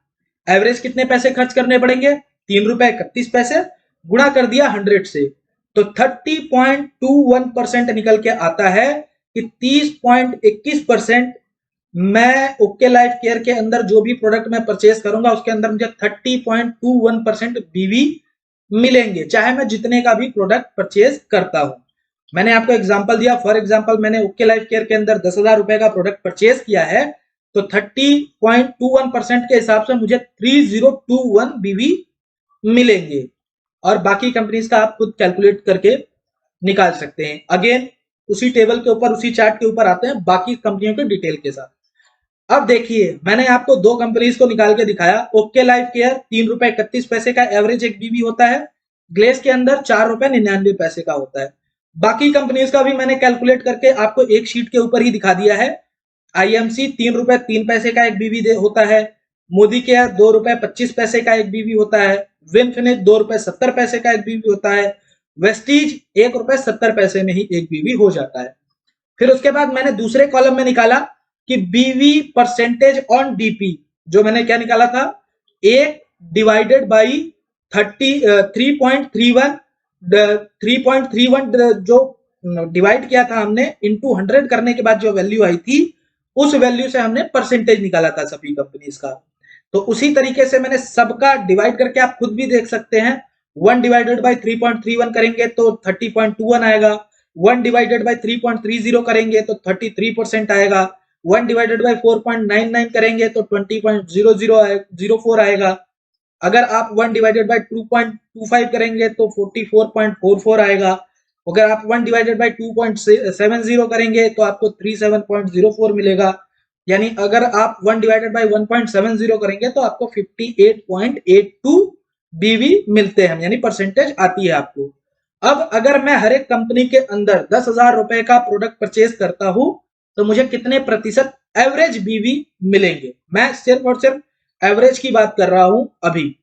एवरेज कितने पैसे खर्च करने पड़ेंगे, 3 रुपए 31 पैसे, गुणा कर दिया 100 से, तो 30.21% निकल के आता है कि 30.21% मैं ओके लाइफ केयर के अंदर जो भी प्रोडक्ट मैं परचेज करूंगा उसके अंदर मुझे 30.21% बीवी मिलेंगे, चाहे मैं जितने का भी प्रोडक्ट परचेज करता हूं। मैंने आपको एग्जांपल दिया, फॉर एग्जांपल मैंने ओके लाइफ केयर के अंदर 10,000 रुपए का प्रोडक्ट परचेज किया है, तो 30.21% के हिसाब से मुझे 3021 बीवी मिलेंगे, और बाकी कंपनीज का आप खुद कैलकुलेट करके निकाल सकते हैं। अगेन उसी टेबल के ऊपर, उसी चार्ट के ऊपर आते हैं बाकी कंपनियों के डिटेल के साथ। अब देखिए, मैंने आपको दो कंपनीज को निकाल के दिखाया। ओके लाइफ केयर 3 रुपए 31 पैसे का एवरेज एक बीवी होता है, ग्लेस के अंदर 4 रुपए 99 पैसे का होता है। बाकी कंपनीज का भी मैंने कैलकुलेट करके आपको एक शीट के ऊपर ही दिखा दिया है। आईएमसी 3 रुपए 3 पैसे का एक बीवी होता है, मोदी केयर 2 रुपए 25 पैसे का एक बीवी होता है, विनफिनिश 2 रुपए 70 पैसे का एक बीवी होता है, वेस्टीज 1 रुपए 70 पैसे में ही एक बीवी हो जाता है। फिर उसके बाद मैंने दूसरे कॉलम में निकाला कि बीवी परसेंटेज ऑन डीपी, जो मैंने क्या निकाला था, 1 डिवाइडेड बाई 3.31 3.31 जो डिवाइड किया था हमने इनटू 100 करने के बाद जो वैल्यू आई थी, उस वैल्यू से हमने परसेंटेज निकाला था सभी कंपनीज का। तो उसी तरीके से मैंने सबका डिवाइड करके, आप खुद भी देख सकते हैं, 1 डिवाइडेड बाई 3.31 करेंगे तो 30.21 आएगा, 1 डिवाइडेड बाई 3.30 करेंगे तो 33% आएगा, 1 डिवाइडेड बाई 4.99 करेंगे तो 20.0004 आएगा, अगर आप 1 डिवाइडेड बाई 2.25 करेंगे तो 44.44 आएगा, अगर आप 1 डिवाइडेड बाई 2.70 करेंगे तो आपको 37.04 मिलेगा, यानी अगर आप 1 डिवाइडेड बाई 1.70 करेंगे तो आपको 58.82 बीवी मिलते हैं, यानी परसेंटेज आती है आपको। अब अगर मैं हर एक कंपनी के अंदर 10,000 रुपए का प्रोडक्ट परचेज करता हूं तो मुझे कितने प्रतिशत एवरेज बीवी मिलेंगे, मैं सिर्फ और सिर्फ एवरेज की बात कर रहा हूं अभी।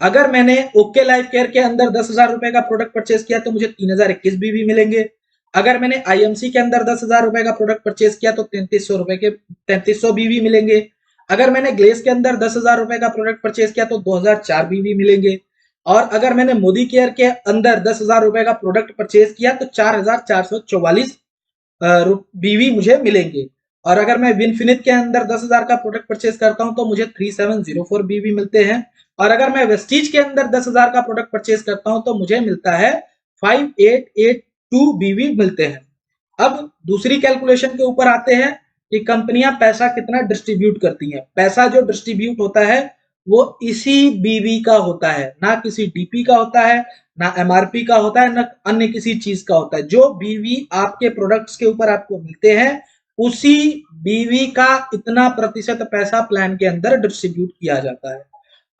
अगर मैंने ओके लाइफ केयर के अंदर 10,000 रुपए का प्रोडक्ट परचेज किया तो मुझे 3,021 बीवी मिलेंगे। अगर मैंने आईएमसी के अंदर 10,000 रुपए का प्रोडक्ट परचेज किया तो 3,300 बीवी मिलेंगे। अगर मैंने ग्लेस के अंदर 10,000 रुपए का प्रोडक्ट परचेज किया तो 2,004 बीवी मिलेंगे। और अगर मैंने मोदी केयर के अंदर 10,000 रुपए का प्रोडक्ट परचेज किया तो 4,444 बीवी मुझे मिलेंगे। और अगर मैं विनफिनिट के अंदर 10,000 का प्रोडक्ट परचेज करता हूं तो मुझे 3,704 बीवी मिलते हैं। और अगर मैं वेस्टीज के अंदर 10,000 का प्रोडक्ट परचेज करता हूं तो मुझे मिलता है 5,882 बीवी मिलते हैं। अब दूसरी कैलकुलेशन के ऊपर आते हैं कि कंपनियां पैसा कितना डिस्ट्रीब्यूट करती हैं। पैसा जो डिस्ट्रीब्यूट होता है वो इसी बीवी का होता है, ना किसी डीपी का होता है, ना एमआरपी का होता है, ना अन्य किसी चीज का होता है। जो बीवी आपके प्रोडक्ट्स के ऊपर आपको मिलते हैं उसी बीवी का इतना प्रतिशत पैसा प्लान के अंदर डिस्ट्रीब्यूट किया जाता है।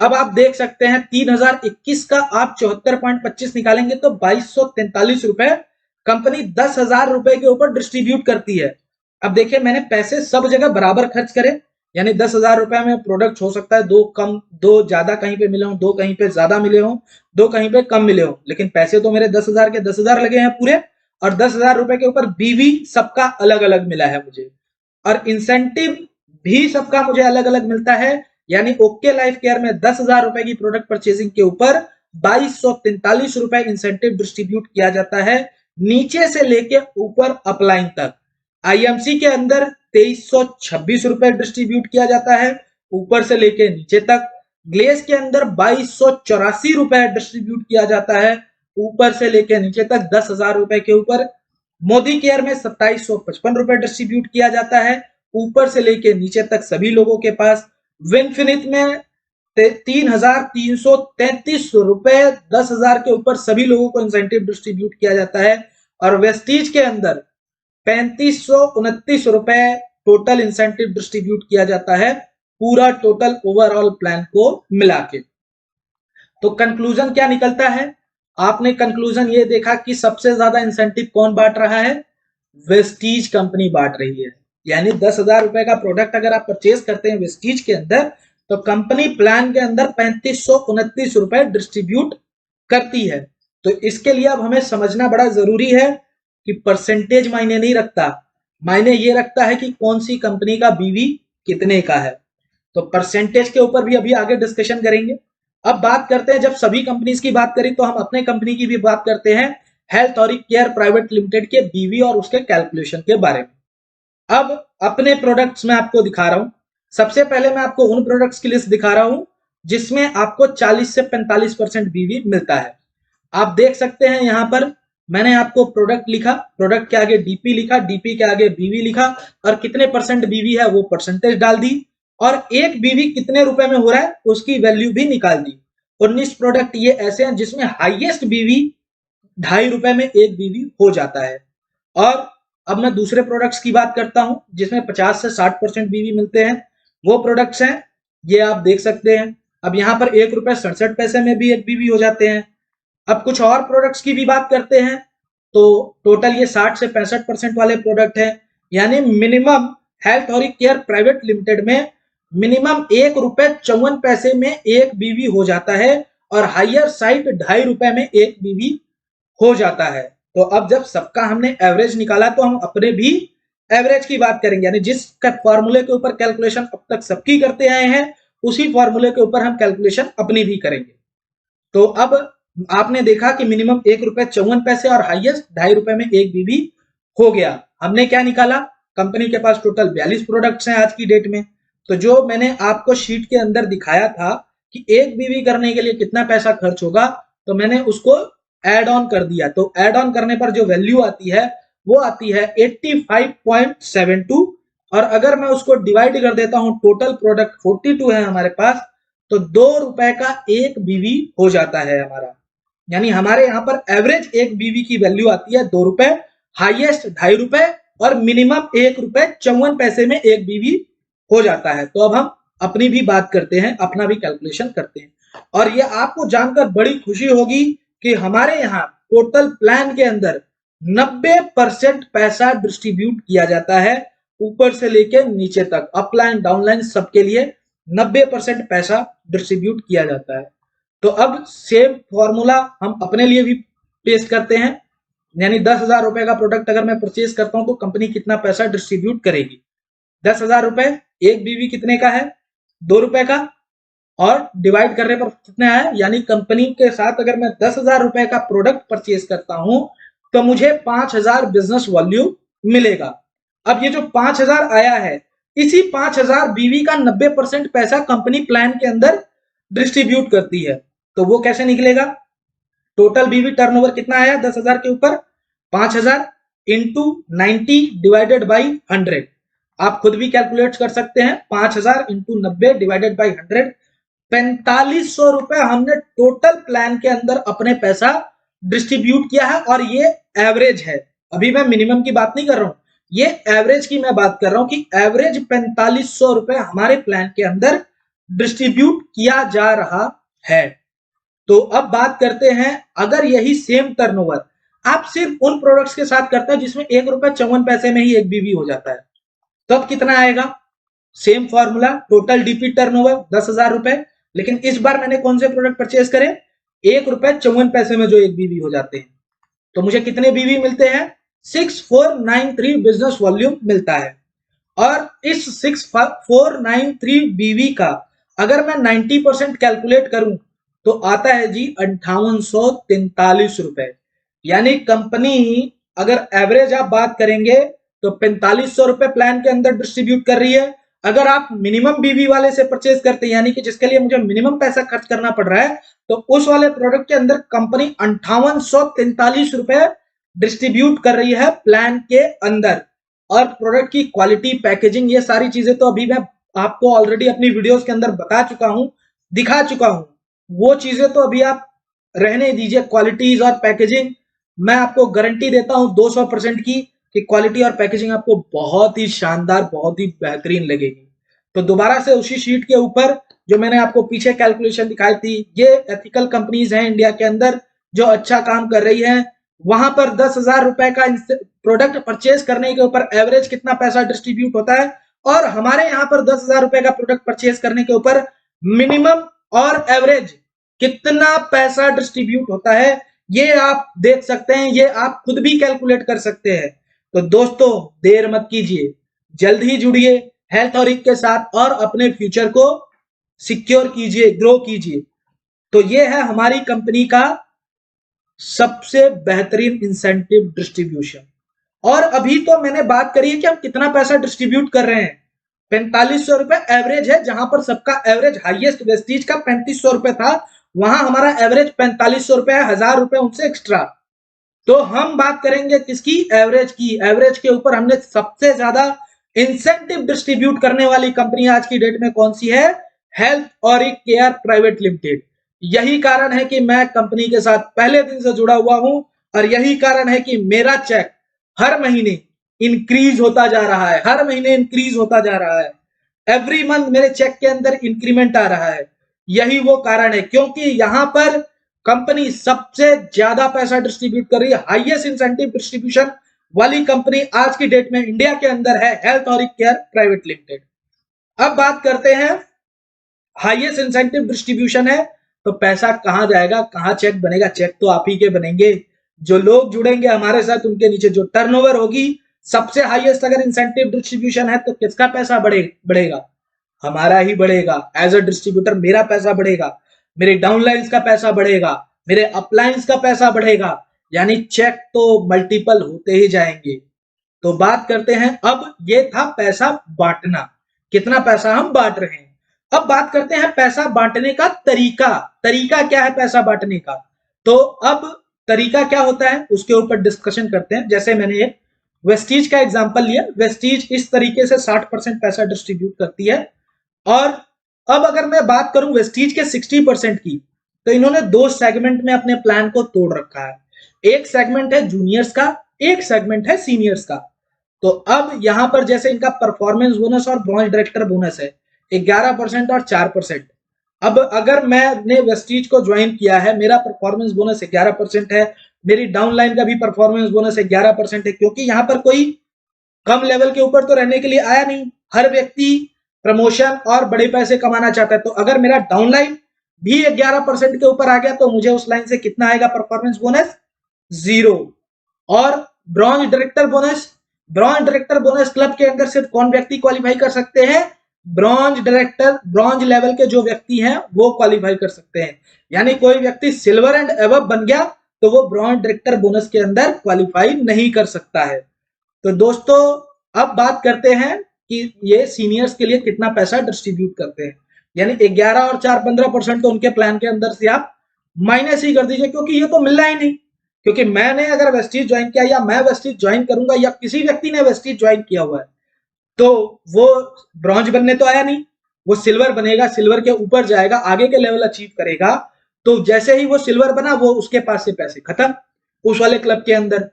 अब आप देख सकते हैं 3021 का आप 74.25 निकालेंगे तो 2243 रुपए कंपनी 10,000 रुपए के ऊपर डिस्ट्रीब्यूट करती है। अब देखिए मैंने पैसे सब जगह बराबर खर्च करे, यानी 10,000 रुपए में प्रोडक्ट हो सकता है दो ज्यादा कहीं पे मिले हो, दो कहीं पे ज्यादा मिले हो, दो कहीं पे कम मिले हो, लेकिन पैसे तो मेरे 10,000 के 10,000 लगे हैं पूरे, और 10,000 रुपए के ऊपर बीवी सबका अलग अलग मिला है मुझे, और इंसेंटिव भी सबका मुझे अलग अलग मिलता है। यानी ओके लाइफ केयर में 10,000 रुपए की प्रोडक्ट परचेजिंग के ऊपर 2243 रुपए इंसेंटिव डिस्ट्रीब्यूट किया जाता है, नीचे से लेके ऊपर अपलाइन तक। आईएमसी के अंदर 2,326 रुपए डिस्ट्रीब्यूट किया जाता है ऊपर से लेके नीचे तक। ग्लेस के अंदर 2,284 रुपए डिस्ट्रीब्यूट किया जाता है ऊपर से लेके नीचे तक 10,000 रुपए के ऊपर। मोदी केयर में 2,755 रुपए डिस्ट्रीब्यूट किया जाता है ऊपर से लेके नीचे तक सभी लोगों के पास। विनफिनिट में 3,333 रुपए 10,000 के ऊपर सभी लोगों को इंसेंटिव डिस्ट्रीब्यूट किया जाता है। और वेस्टीज के अंदर 3,529 रुपए टोटल इंसेंटिव डिस्ट्रीब्यूट किया जाता है पूरा टोटल ओवरऑल प्लान को मिला के। तो कंक्लूजन क्या निकलता है, आपने कंक्लूजन ये देखा कि सबसे ज्यादा इंसेंटिव कौन बांट रहा है, वेस्टीज कंपनी बांट रही है। यानी 10,000 रुपए का प्रोडक्ट अगर आप परचेज करते हैं वेस्टीज के अंदर तो कंपनी प्लान के अंदर 3,529 रुपए डिस्ट्रीब्यूट करती है। तो इसके लिए अब हमें समझना बड़ा जरूरी है कि परसेंटेज मायने नहीं रखता, मायने ये रखता है कि कौन सी कंपनी का बीवी कितने का है। तो परसेंटेज के ऊपर भी अभी आगे डिस्कशन करेंगे। अब बात करते हैं, जब सभी कंपनीज की बात करी तो हम अपने कंपनी की भी बात करते हैं, हेल्थ और केयर प्राइवेट लिमिटेड के बीवी और उसके कैलकुलेशन के बारे में। अब अपने प्रोडक्ट्स में आपको दिखा रहा हूं। सबसे पहले मैं आपको उन प्रोडक्ट्स की लिस्ट दिखा रहा हूं जिसमें आपको 40 से 45% बीवी मिलता है। आप देख सकते हैं यहां पर मैंने आपको प्रोडक्ट लिखा, प्रोडक्ट के आगे डीपी लिखा, डीपी के आगे बीवी लिखा, और कितने परसेंट बीवी है वो परसेंटेज डाल दी, और एक बीवी कितने रुपए में हो रहा है उसकी वैल्यू भी निकाल दी। 19 प्रोडक्ट ये ऐसे हैं जिसमें हाईएस्ट बीवी 2.5 रुपए में एक बीवी हो जाता है। और अब मैं दूसरे प्रोडक्ट्स की बात करता हूं जिसमें 50 से 60% बीवी मिलते हैं। वो प्रोडक्ट्स हैं, ये आप देख सकते हैं। अब यहाँ पर 1 रुपए 67 पैसे में भी एक बीवी हो जाते हैं। अब कुछ और प्रोडक्ट्स की भी बात करते हैं तो टोटल ये 60 से 65% वाले प्रोडक्ट हैं। यानी मिनिमम हेल्थ और केयर प्राइवेट लिमिटेड में मिनिमम 1 रुपए 54 पैसे में एक बीवी हो जाता है, और हायर साइड 2.5 रुपए में एक बीवी हो जाता है। तो अब जब सबका हमने एवरेज निकाला तो हम अपने भी एवरेज की बात करेंगे, यानी जिस फॉर्मूले के ऊपर कैलकुलेशन अब तक सबकी करते आए हैं उसी फॉर्मूले के ऊपर हम कैलकुलेशन अपनी भी करेंगे। तो अब आपने देखा कि मिनिमम ₹1.54 और हाईएस्ट ₹2.5 में एक बीवी हो गया। हमने क्या निकाला, कंपनी के पास टोटल 42 प्रोडक्ट्स हैं आज की डेट में। तो जो मैंने आपको शीट के अंदर दिखाया था कि एक बीवी करने के लिए कितना पैसा खर्च होगा, तो मैंने उसको ऐड ऑन कर दिया। तो ऐड ऑन करने पर जो वैल्यू आती है वो आती है 85.72। और अगर मैं उसको डिवाइड कर देता हूं, टोटल प्रोडक्ट 42 है हमारे पास, तो ₹2 का एक बीवी हो जाता है हमारा। यानी हमारे यहाँ पर एवरेज एक बीवी की वैल्यू आती है ₹2, हाईएस्ट ₹2.5 और मिनिमम ₹1.54 में एक बीवी हो जाता है। तो अब हम अपनी भी बात करते हैं, अपना भी कैलकुलेशन करते हैं। और ये आपको जानकर बड़ी खुशी होगी कि हमारे यहाँ टोटल प्लान के अंदर 90% पैसा डिस्ट्रीब्यूट किया जाता है, ऊपर से लेकर नीचे तक, अपलाइन डाउनलाइन सबके लिए 90% पैसा डिस्ट्रीब्यूट किया जाता है। तो अब सेम फॉर्मूला हम अपने लिए भी पेश करते हैं। यानी ₹10,000 का प्रोडक्ट अगर मैं परचेज करता हूं तो कंपनी कितना पैसा डिस्ट्रीब्यूट करेगी। ₹10,000 एक बीवी कितने का है, ₹2 का, और डिवाइड करने पर कितना है, यानी कंपनी के साथ अगर मैं ₹10,000 का प्रोडक्ट परचेज करता हूं तो मुझे 5,000 बिजनेस वॉल्यूम मिलेगा। अब ये जो 5,000 आया है, इसी 5,000 बीवी का 90% पैसा कंपनी प्लान के अंदर डिस्ट्रीब्यूट करती है। तो वो कैसे निकलेगा, टोटल बीवी टर्नओवर कितना आया 10,000 के ऊपर, 5,000 इंटू 90 डिवाइडेड बाई 100। आप खुद भी कैलकुलेट कर सकते हैं, 5,000 इंटू 90 डिवाइडेड बाई 100, ₹4,500 हमने टोटल प्लान के अंदर अपने पैसा डिस्ट्रीब्यूट किया है। और ये एवरेज है, अभी मैं मिनिमम की बात नहीं कर रहा हूं, ये एवरेज की मैं बात कर रहा हूं कि एवरेज ₹4,500 हमारे प्लान के अंदर डिस्ट्रीब्यूट किया जा रहा है। तो अब बात करते हैं, अगर यही सेम टर्नओवर आप सिर्फ उन प्रोडक्ट्स के साथ करते हैं जिसमें ₹1.54 में ही एक बीवी हो जाता है, तो अब कितना आएगा, same formula, total DP turnover ₹10,000, लेकिन इस बार मैंने कौन से प्रोडक्ट परचेज करे, ₹1.54 में जो एक बीवी हो जाते हैं। तो मुझे कितने बीवी मिलते हैं, 6493 बिजनेस वॉल्यूम मिलता है। और इस 6493 बीवी का अगर मैं 90% कैलकुलेट करूं तो आता है जी ₹5843। यानी कंपनी अगर एवरेज आप बात करेंगे तो ₹4500 प्लान के अंदर डिस्ट्रीब्यूट कर रही है। अगर आप मिनिमम बीवी वाले से परचेज करते हैं, यानी कि जिसके लिए मुझे मिनिमम पैसा खर्च करना पड़ रहा है, तो उस वाले प्रोडक्ट के अंदर कंपनी ₹5843 डिस्ट्रीब्यूट कर रही है प्लान के अंदर। और प्रोडक्ट की क्वालिटी, पैकेजिंग, ये सारी चीजें तो अभी मैं आपको ऑलरेडी अपनी वीडियोस के अंदर बता चुका हूं, दिखा चुका हूं। वो चीजें तो अभी आप रहने दीजिए, क्वालिटीज और पैकेजिंग मैं आपको गारंटी देता हूं 200% की कि क्वालिटी और पैकेजिंग आपको बहुत ही शानदार, बहुत ही बेहतरीन लगेगी। तो दोबारा से उसी शीट के ऊपर जो मैंने आपको पीछे कैलकुलेशन दिखाई थी, ये एथिकल कंपनीज हैं इंडिया के अंदर जो अच्छा काम कर रही हैं। वहां पर ₹10,000 का प्रोडक्ट परचेज करने के ऊपर एवरेज कितना पैसा डिस्ट्रीब्यूट होता है, और हमारे यहाँ पर ₹10,000 का प्रोडक्ट परचेज करने के ऊपर मिनिमम और एवरेज कितना पैसा डिस्ट्रीब्यूट होता है, ये आप देख सकते हैं, ये आप खुद भी कैलकुलेट कर सकते हैं। तो दोस्तों देर मत कीजिए, जल्द ही जुड़िए हेल्थ और के साथ और अपने फ्यूचर को सिक्योर कीजिए, ग्रो कीजिए। तो ये है हमारी कंपनी का सबसे बेहतरीन इंसेंटिव डिस्ट्रीब्यूशन। और अभी तो मैंने बात करी है कि हम कितना पैसा डिस्ट्रीब्यूट कर रहे हैं, ₹4,500 एवरेज है, जहां पर सबका एवरेज हाईएस्ट वेस्टीज का ₹3,500 था, वहां हमारा एवरेज ₹4,500 है, ₹1,000 उनसे एक्स्ट्रा। तो हम बात करेंगे किसकी, एवरेज की। एवरेज के ऊपर हमने सबसे ज्यादा इंसेंटिव डिस्ट्रीब्यूट करने वाली कंपनी आज की डेट में कौन सी है, हेल्थ और केयर प्राइवेट लिमिटेड। यही कारण है कि मैं कंपनी के साथ पहले दिन से जुड़ा हुआ हूं, और यही कारण है कि मेरा चेक हर महीने इंक्रीज होता जा रहा है, हर महीने इंक्रीज होता जा रहा है। एवरी मंथ मेरे चेक के अंदर इंक्रीमेंट आ रहा है। यही वो कारण है, क्योंकि यहां पर कंपनी सबसे ज्यादा पैसा डिस्ट्रीब्यूट कर रही है, हाईएस्ट इंसेंटिव डिस्ट्रीब्यूशन वाली कंपनी आज की डेट में इंडिया के अंदर है हेल्थ और केयर प्राइवेट लिमिटेड। अब बात करते हैं, हाईएस्ट इंसेंटिव डिस्ट्रीब्यूशन है तो पैसा कहां जाएगा, कहां चेक बनेगा, चेक तो आप ही के बनेंगे। जो लोग जुड़ेंगे हमारे साथ उनके नीचे जो टर्नओवर होगी, सबसे हाईएस्ट अगर इंसेंटिव डिस्ट्रीब्यूशन है तो किसका पैसा बढ़ेगा, हमारा ही बढ़ेगा। एज अ डिस्ट्रीब्यूटर मेरा पैसा बढ़ेगा, मेरे डाउनलाइंस का पैसा बढ़ेगा, मेरे अपलाइंस का पैसा बढ़ेगा, यानी चेक तो मल्टीपल होते ही जाएंगे। तो बात करते हैं, अब ये था पैसा बांटना, कितना पैसा हम बांट रहे हैं। अब बात करते हैं पैसा बांटने का तरीका। तरीका क्या है पैसा बांटने का? तो अब तरीका क्या होता है उसके ऊपर डिस्कशन करते हैं। जैसे मैंने एक वेस्टीज का एग्जांपल लिया, वेस्टीज इस तरीके से 60% पैसा डिस्ट्रीब्यूट करती है। और अब अगर मैं बात करूं वेस्टीज के 60% की, तो इन्होंने दो सेगमेंट में अपने प्लान को तोड़ रखा है। एक सेगमेंट है जूनियर्स का, एक सेगमेंट है सीनियर्स का। तो अब यहां पर जैसे इनका परफॉर्मेंस बोनस और ब्रॉन्ज डायरेक्टर बोनस है 11% और 4%। अब अगर मैंने वेस्टीज को ज्वाइन किया है, मेरा परफॉर्मेंस बोनस 11% है, मेरी डाउनलाइन का भी परफॉर्मेंस बोनस 11% है, क्योंकि यहां पर कोई कम लेवल के ऊपर तो रहने के लिए आया नहीं। हर व्यक्ति प्रमोशन और बड़े पैसे कमाना चाहता है। तो अगर मेरा डाउनलाइन भी 11% के ऊपर आ गया तो मुझे उस लाइन से कितना आएगा परफॉर्मेंस बोनस? 0। और bronze director bonus, bronze director bonus club के अंदर सिर्फ कौन व्यक्ति क्वालिफाई कर सकते हैं? ब्रॉन्ज डायरेक्टर, ब्रॉन्ज लेवल के जो व्यक्ति हैं वो क्वालिफाई कर सकते हैं। यानी कोई व्यक्ति सिल्वर एंड एबव बन गया तो वो ब्रॉन्ज डायरेक्टर बोनस के अंदर क्वालिफाई नहीं कर सकता है। तो दोस्तों अब बात करते हैं कि ये सीनियर्स के लिए कितना पैसा डिस्ट्रीब्यूट करते हैं। यानी 11 और 4 15% तो उनके प्लान के अंदर से आप माइनस ही कर दीजिए, क्योंकि ये तो मिलना ही नहीं। क्योंकि मैंने अगर वेस्टीज ज्वाइन किया या मैं वेस्टीज ज्वाइन करूंगा या किसी व्यक्ति ने वेस्टीज ज्वाइन किया हुआ है, तो वो ब्रॉन्ज बनने तो आया नहीं, वो सिल्वर बनेगा, सिल्वर के ऊपर जाएगा, आगे के लेवल अचीव करेगा। तो जैसे ही वो सिल्वर बना वो उसके पास से पैसे खत्म उस वाले क्लब के अंदर।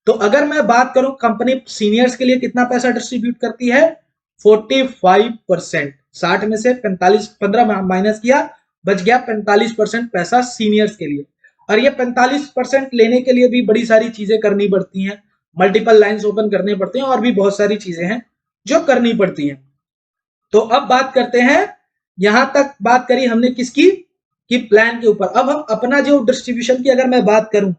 तो अगर मैं बात करूं कंपनी सीनियर्स के लिए कितना पैसा डिस्ट्रीब्यूट करती है, 45%। 60 में से 45 15 माइनस किया, बच गया 45% पैसा सीनियर्स के लिए। और ये 45% लेने के लिए भी बड़ी सारी चीजें करनी पड़ती हैं, मल्टीपल लाइंस ओपन करने पड़ते हैं और भी बहुत सारी चीजें हैं जो करनी पड़ती हैं। तो अब बात करते हैं, यहां तक बात करी हमने किसकी, कि प्लान के ऊपर। अब हम अपना जो डिस्ट्रीब्यूशन की अगर मैं बात करूं,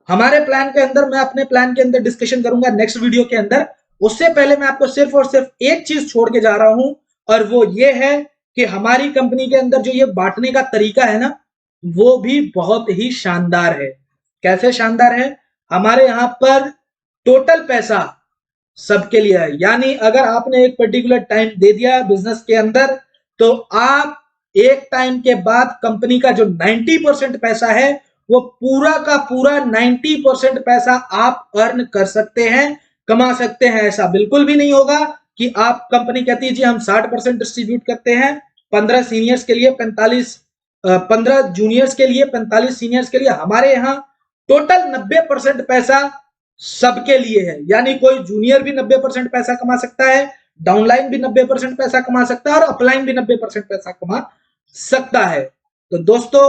हमारे प्लान के अंदर, मैं अपने प्लान के अंदर डिस्कशन करूंगा नेक्स्ट वीडियो के अंदर। उससे पहले मैं आपको सिर्फ और सिर्फ एक चीज छोड़ के जा रहा हूं, और वो ये है कि हमारी कंपनी के अंदर जो ये बांटने का तरीका है ना, वो भी बहुत ही शानदार है। कैसे शानदार है? हमारे यहां पर टोटल पैसा सबके लिए है। यानी अगर आपने एक पर्टिकुलर टाइम दे दिया बिजनेस के अंदर, तो आप एक टाइम के बाद कंपनी का जो 90% पैसा है, वो पूरा का पूरा 90% पैसा आप अर्न कर सकते हैं, कमा सकते हैं। ऐसा बिल्कुल भी नहीं होगा कि आप कंपनी कहती है जी हम 60% डिस्ट्रीब्यूट करते हैं, 15 सीनियर्स के लिए 45, 15 जूनियर्स के लिए 45 सीनियर्स के लिए। हमारे यहाँ टोटल 90% पैसा सबके लिए है। यानी कोई जूनियर भी 90% पैसा कमा सकता है, डाउनलाइन भी 90% पैसा कमा सकता है और अपलाइन भी 90% पैसा कमा सकता है। तो दोस्तों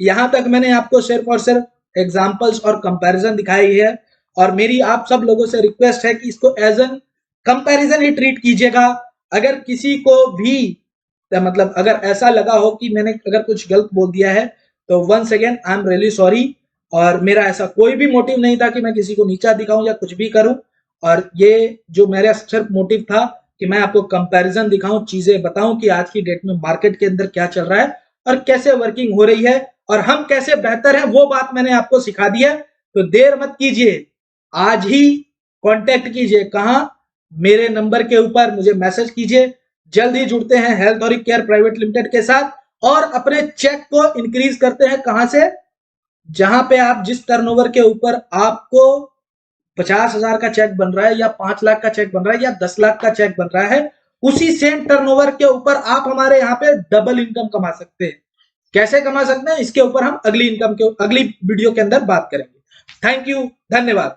यहां तक मैंने आपको सिर्फ और सिर्फ एग्जांपल्स और कंपैरिजन दिखाई है, और मेरी आप सब लोगों से रिक्वेस्ट है कि इसको एज एन कंपैरिजन ही ट्रीट कीजिएगा। अगर किसी को भी मतलब अगर ऐसा लगा हो कि मैंने अगर कुछ गलत बोल दिया है, तो once again I am really sorry. और मेरा ऐसा कोई भी मोटिव नहीं था कि मैं किसी को नीचा दिखाऊं या कुछ भी करूं। और ये जो मेरा सिर्फ मोटिव था कि मैं आपको कंपैरिजन दिखाऊं, चीजें बताऊं कि आज की डेट में मार्केट के अंदर क्या चल रहा है और कैसे वर्किंग हो रही है और हम कैसे बेहतर हैं, वो बात मैंने आपको सिखा दी है। तो देर मत कीजिए, आज ही कांटेक्ट कीजिए। कहां? मेरे नंबर के ऊपर मुझे मैसेज कीजिए। जल्द ही जुड़ते हैं हेल्थ और केयर प्राइवेट लिमिटेड के साथ और अपने चेक को इंक्रीज करते हैं। कहां से? जहां पे आप जिस टर्नओवर के ऊपर आपको 50,000 का चेक बन रहा है या 5 लाख का चेक बन रहा है या 10 लाख का चेक बन रहा है, उसी सेम टर्नओवर के ऊपर आप हमारे यहाँ पे डबल इनकम कमा सकते हैं। कैसे कमा सकते हैं इसके ऊपर हम अगली वीडियो के अंदर बात करेंगे। थैंक यू, धन्यवाद।